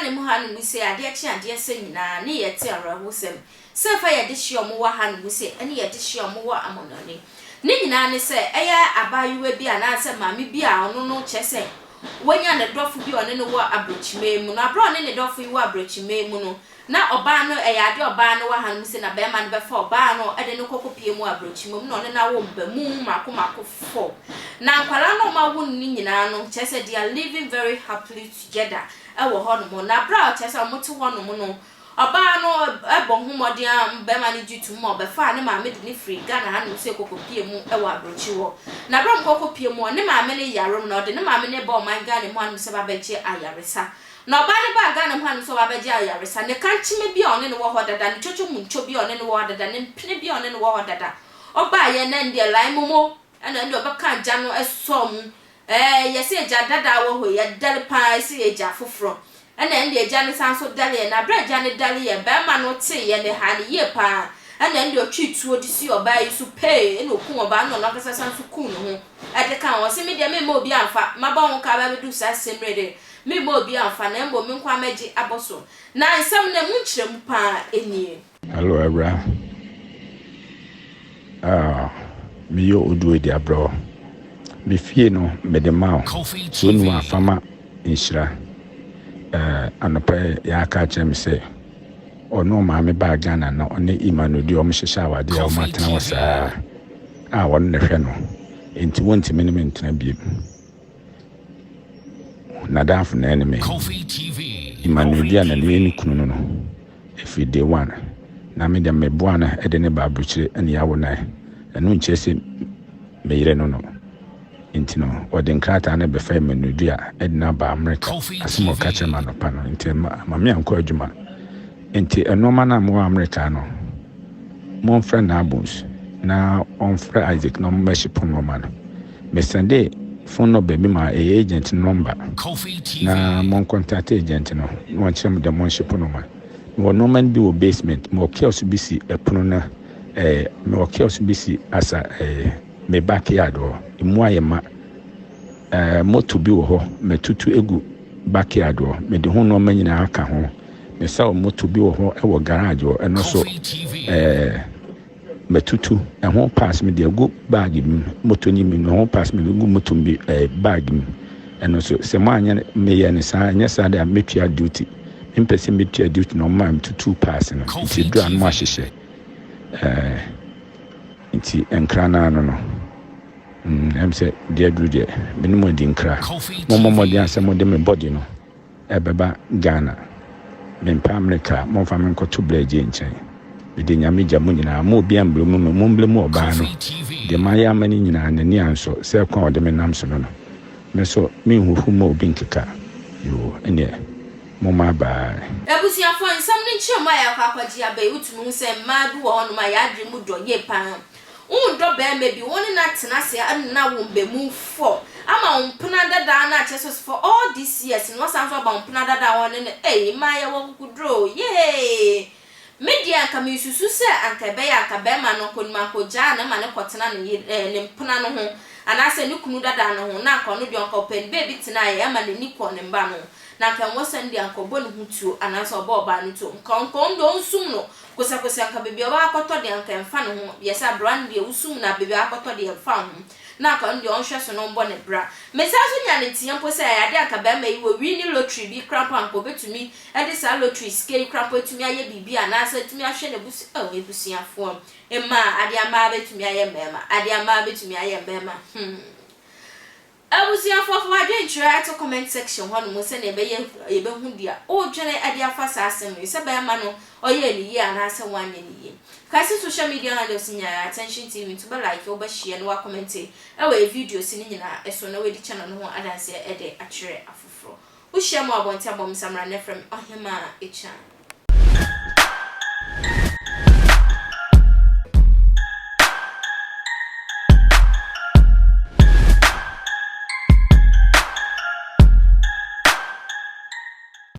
Gane mu ha no se ade achi ade se nyina ne ye te awrahosem se fa ye de hye omo wa ha no se ene ye de hye omo wa amonone ne nyina ne se eya abayuwa bi ana se maame bi a ono no chese wanya ne dofo bi one ne wo abrochime mu na bro ne dofo yi wo abrochime mu no na oba no eya de oba no wa ha no se na be ma ne be fa oba no ede ne kokopie mu abrochime mu no ne na wo mba mu mako fo na nkwala no ma wo ni nyina no chese they are living very happily together ewo ho no na bra chese omote ho no no oba no ebo humodi am be ma ne jitu mo be fa ne ma me de ne free Ghana ha no se kokopie mu ewo abrochi wo na bra kokopie mu ne ma me ne yaro no de ne ma me ne ba o man Ghana mu anu se ba beje ayaresa na oba ne ba Ghana mu anu so ba beje ayaresa ne kanchime bi one ne wo ho dada ne chocho mu ncho bi one ne wo dada ne mpene bi one ne wo dada oba ye na ndie lai momo ana ndi oba kan ja no esom yesi eja dada wo ho ye dal pa esi eja foforo ana ndi eja ne sanso dale na bra eja ne dale ye be ma no te ye ne ha ne ye pa ana ndi otwituo di si oba yi su pe eno ku oba no na kasa sanso ku no ho ade kan wo se me de me ma obi amfa ma ba won ka ba bedu sa semrede me ma obi amfa na mbo me nkwa maji aboso na nsam na mu nkire mu pa enie. Hello Abra. Me yo odu edi abro me fie no me de ma so nu afama inshira anopa ya aka chem se ono ma me ba Ghana na one imanu di o mhihya awade ya o matena wasa won ne hwe no enti wonti me ne mentena bi na danfo na enemy imanu di na ne ni kunu no efi day one na me de me boa na ede ne ba bruchire ene ya wona enu nchese meyire no enti no wode nkrata na be fa manudu a edna ba America asimo ka chema no pa no enti ma me anko adwuma enti enoma na mo America no mon friend na abus na on friend Isaac no membership no man me sende phone number bi ma agent number na mon contact agent no won chem de membership no man no man bi wo basement mo kiosk bi si epono na me kiosk bi si asa me backyard o imu ayema moto bi wo ho me tutu egu backyard o me de ho no manyina aka ho me sa moto bi wo ho e wo garage o eno so me tutu e ho pass me de egu bag mi moto ni mi no ho pass me egu moto bi bag mi eno so se mo anya me ye ne sa anya sa da metua duty impese metua duty no ma tutu pass no ti do an mo ahyehyɛ nti enkrana no say dear Drude, minimum dinkra. Momo de answer more than body no. Ebeba Ghana. Men Pamreka, more famine got to blade in chain. Within Yamija Munina, more bien blue, mumble more bano. The Maya Manina and the Nianso, self called them in Amson. Meso, me who more binkika. You, and yeah. Mama by. Ebusia for something chomaya papa dia be utu say madu on my adri mudo ye pan. Do be maybe one na tenase na wo be mu for ama umpuna dada na chesos for all these years no sanso ba umpuna dada one ne ma ye wo kudro ye media ka mi susu se anka be ya ka be ma no konima ko ja na ma ne kotena ne mpuna no ho anase ne kunu dada no ho na ka no de onka pen baby tena ye ama ne ni ko ne mba no na ka wo sende anka bo ne hutu anase oba oba no to nkonko ndo nsum no kosa anka bebe oba akoto de anka mfa no ho yesa brand de usum na bebe akoto de mfa ho na ka ndo onhwe so no mbo ne bra mesa so nya ne tiampo se ya de anka ba mai wo wini lottery bi cramp anko betumi e de sa lottery scale cramp etumi aye bibi anase etumi ahwe ne busu ebusuafo ema ade ama betumi aye mema ade ama betumi aye mema Abusiafo for adwenture to comment section ho no mo se na ebe hu dia o dwene ade afa sa asem se ba ma no oye ni ye anase wanye ni ye kasi social media handles nya attention tv to be like oba share no wa comment e we video si ni nyina eso na we di channel no ho adanse e de akire afoforo wo share mo abonti abom samra ne from ohema echa